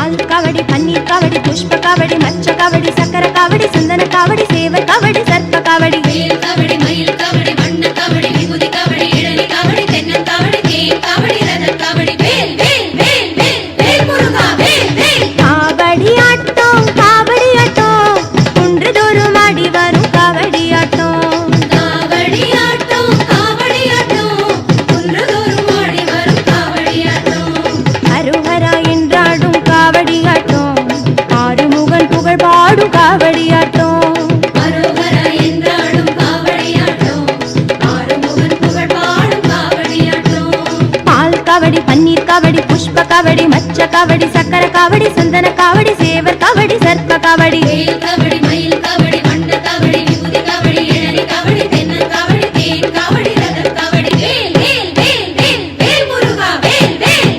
பால் காவடி, பன்னீர் காவடி, புஷ்ப காவடி, மச்ச காவடி, சக்கர காவடி, சந்தன காவடி, சேவ காவடி, சர்ப்ப காவடி, வேல் காவடி, மயில் காவடி, வண்ண காவடி, விபூதி காவடி, இளநீ காவடி, தென்னன் காவடி, தேன் காவடி, ரதம் காவடி, வேல் வேல் வேல் வேல் வேல் முருகா வேல் வேல். காவடி ஆட்டம் காவடி ஆட்டம் குன்றுதோறும் ஆடி வரும் காவடி ஆட்டம். காவடி ஆட்டம் காவடி ஆட்டம் குன்றுதோறும் ஆடி வரும் காவடி ஆட்டம். ஹரோஹரா என்றாடும் காவடி ஆட்டம், ஆறுமுகன் புகழ் பாடும் காவடி ஆட்டம். அரோகரா என்றாடும் காவடி ஆட்டம், ஆறுமுகன் புகழ் பாடும் காவடி ஆட்டம். பால் காவடி, பன்னீர் காவடி, புஷ்ப காவடி, மச்ச காவடி, சக்கர காவடி, சந்தன காவடி, சேவர் காவடி, சர்ப்ப காவடி, வேல் காவடி, மயில் காவடி, வண்ண காவடி, விபூதி காவடி, இளநீ காவடி, தென்னன் காவடி, தேன் காவடி, ரதம் காவடி, வேல் வேல் வேல் வேல் வேல் முருகா வேல் வேல்.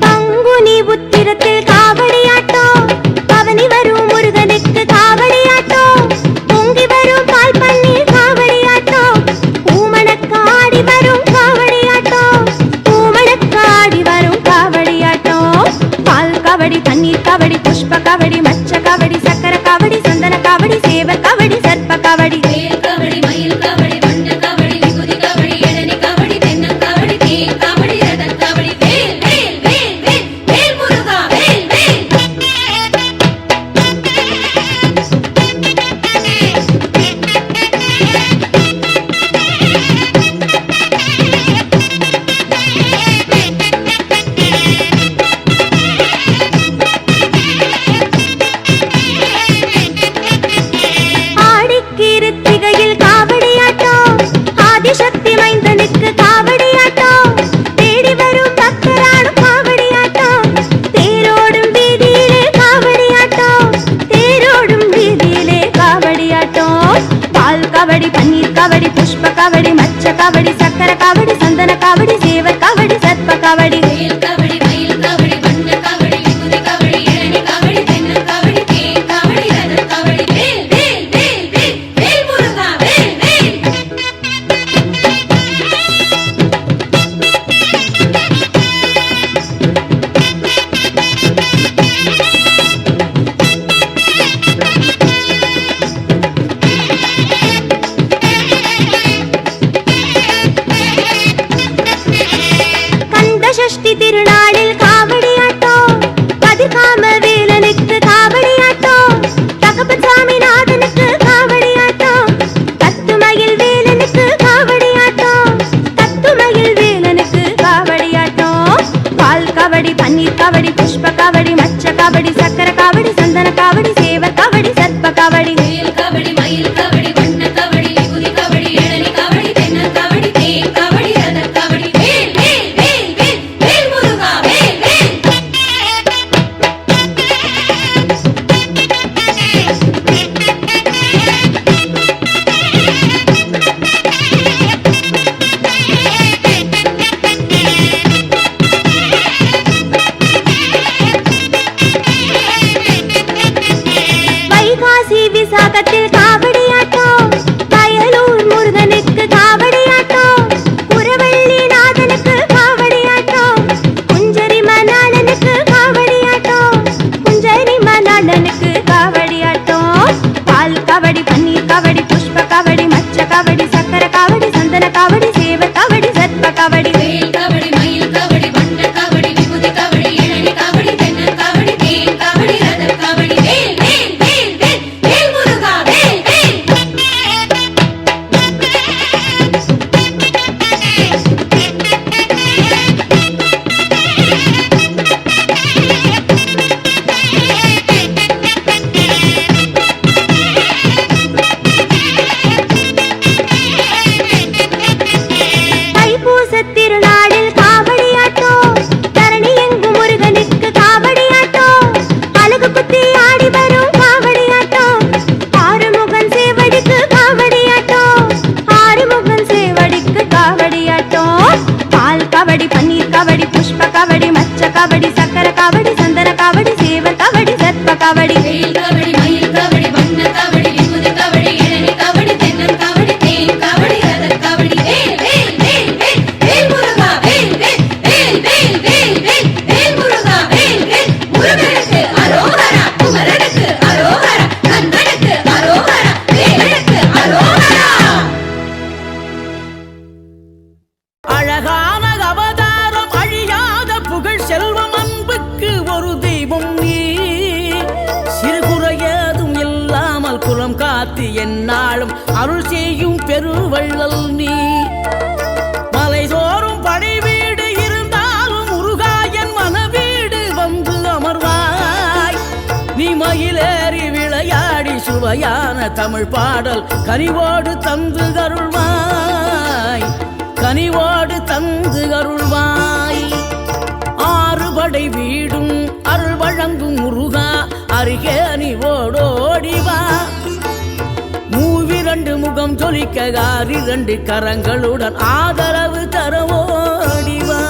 பங்குனி உத்திரத்தில் காவடி ஆட்டம், பவனி வரும் முருகனுக்கு காவடி ஆட்டம், பொங்கி வரும் பால் பன்னீர் காவடி ஆட்டம், பூமணக்காடி வரும் காவடி ஆட்டம், பூமணக்காடி வரும் காவடி ஆட்டம். பால் காவடி, பன்னீர் காவடி, புஷ்ப காவடி, மச்ச காவடி, சக்கர காவடி, சந்தன காவடி, சேவ காவடி, சர்ப்ப காவடி, வேல் காவடி, மயில் காவடி, வண்ண காவடி, விபூதி காவடி, இளநீ காவடி, தென்னன் காவடி, தேன் காவடி, ரதம் காவடி, வேல் வேல் வேல் வேல் வேல் முருகா வேல் வேல். ஆடிக்கிருத்திகையில் காவடி ஆட்டம், ஆதிசக்தி மைந்தனுக்கு காவடி ஆட்டம், தேடி வரும் பக்தராடும் காவடி ஆட்டம், தேரோடும் வீதியிலே காவடி ஆட்டம், தேரோடும் வீதியிலே காவடி ஆட்டம். பால் காவடி, பன்னீர் காவடி, புஷ்ப காவடி, மச்ச காவடி, சக்கர காவடி, சந்தன காவடி, சேவர் காவடி, சர்ப்ப காவடி, வேல் காவடி, மயில் காவடி, வண்ண காவடி, விபூதி காவடி, இளநீ காவடி, தென்னன் காவடி, தேன் காவடி, ரதம் காவடி, வேல் வேல் வேல் வேல் வேல் முருகா வேல் வேல். கந்த சஷ்டி திருநாளில் காவடி ஆட்டம், கதிர்காம வேலனுக்கு காவடி ஆட்டம், தகப்பன் சாமிநாதனுக்கு காவடி ஆட்டம், தத்துமயில் வேலனுக்கு காவடி ஆட்டம், தத்துமயில் வேலனுக்கு காவடி ஆட்டம். பால் காவடி, பன்னீர் காவடி, புஷ்ப காவடி, மச்ச காவடி, சக்கர காவடி, சந்தன காவடி, சேவ காவடி, சர்ப்ப காவடி, வேல் காவடி, மயில் காவடி, வண்ண காவடி, விபூதி காவடி, இளநீ காவடி, தென்னன் காவடி, தேன் காவடி, ரதம் காவடி, வேல் வேல் வேல் வேல் வேல் முருகா வேல் வேல். வைகாசி விசாகத்தில் காவடி ஆட்டம், வயலூர் முருகனுக்கு காவடி ஆட்டம், குரவள்ளி நாதனுக்கு காவடி ஆட்டம், குஞ்சரி மணாளனுக்கு காவடி ஆட்டம், குஞ்சரி மணாளனுக்கு காவடி ஆட்டம். பால் காவடி, பன்னீர் காவடி, புஷ்ப காவடி, மச்ச காவடி, சக்கர காவடி, சந்தன காவடி, சேவ காவடி, சர்ப்ப காவடி, வேல் காவடி, மயில் காவடி, வண்ண காவடி, விபூதி காவடி, இளநீ காவடி, தென்னன் காவடி, தேன் காவடி, ரதம் காவடி, வேல் வேல் வேல் வேல் வேல் முருகா வேல் வேல். தைப்பூசத் திருநாளில் பன்னீர் காவடி புஷ்ப காவடி மச்ச காவடி சக்கர காவடி சந்தன காவடி சேவல் காவடி சர்ப்ப காவடி வேல் காவடி மயில் காவடி வண்ண காவடி விபூதி காவடி இளநீ காவடி தென்னன் காவடி தேன் காவடி ரதர் காவடி வேல் வேல் வேல் வேல் வேல் முருகா வேல் வேல் வேல் வேல் வேல் வேல் வேல் முருகா வேல் வேல் முருகனுக்கு அரோகரா குமரனுக்கு அரோகரா கந்தனுக்கு அரோகரா வேலனுக்கு அரோகரா. அழகான அவதாரம் அழியாத புகழ் செல்வம் அன்புக்கு ஒரு தெய்வம் நீ சிறுகுறையதும் இல்லாமல் குலம் காத்து எந்நாளும் அருள் செய்யும் பெருவள்ளல் நீ மலைதோறும் படை வீடு இருந்தாலும் முருகாயன் மனவீடு வந்து அமர்வாய் நீ மயிலேறி விளையாடி சுவையான தமிழ் பாடல் கனிவோடு தந்து அருள்வாய் கனிவோடு தந்து அருள்வாய் ஆறுபடை வீடும் அருள் வழங்கும் முருகா அருகே அணிவோடோடிவா மூவிரண்டு முகம் ஜொலிக்க ஆறிரண்டு கரங்களுடன் ஆதரவு தரவோடிவா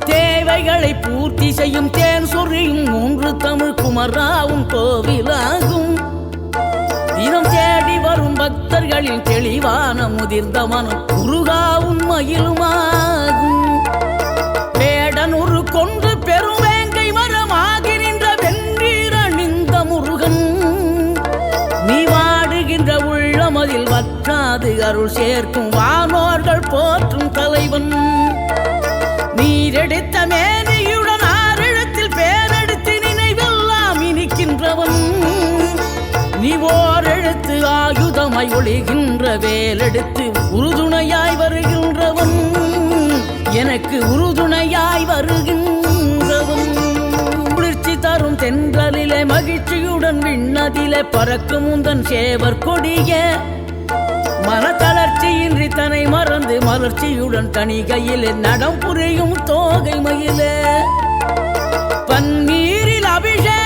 தேவைகளை பூர்த்தி செய்யும் தேன் சொரியும் மூன்று தமிழ் குமராவும் கோவிலாகும் தினம் தேடி வரும் பக்தர்களின் தெளிவான முதிர்ந்த மனம் முருகா உண்மையிலுமாகும் வேடனூறு கொண்டு பெருவேங்கை மரமாகி நின்ற வென்றீர் அணிந்த முருகன் நீ வாடுகின்ற உள்ளமதில் வற்றாது அருள் சேர்க்கும் வானோர்கள் போற்றும் தலைவன் நீரெடுத்த மேனியுடன் ஆறிடத்தில் பேரெடுத்து நினைவெல்லாம் இனிக்கின்றவன் நீ ஓர் எழுத்து ஆயுதமாய் ஒளிகின்ற வேலெடுத்து உறுதுணையாய் வருகின்றவன் எனக்கு உறுதுணையாய் வருகின்றவன் குளிர்ச்சி தரும் தென்றலிலே மகிழ்ச்சியுடன் விண்ணதிலே பறக்கும் உந்தன் சேவர் கொடிய மனத்தளர்ச்சியின்றி தன்னை மறந்து மலர்ச்சியுடன் தனிகையிலே நடம் புரியும் தோகை மயிலே பன்னீரில் அபிஷேகம்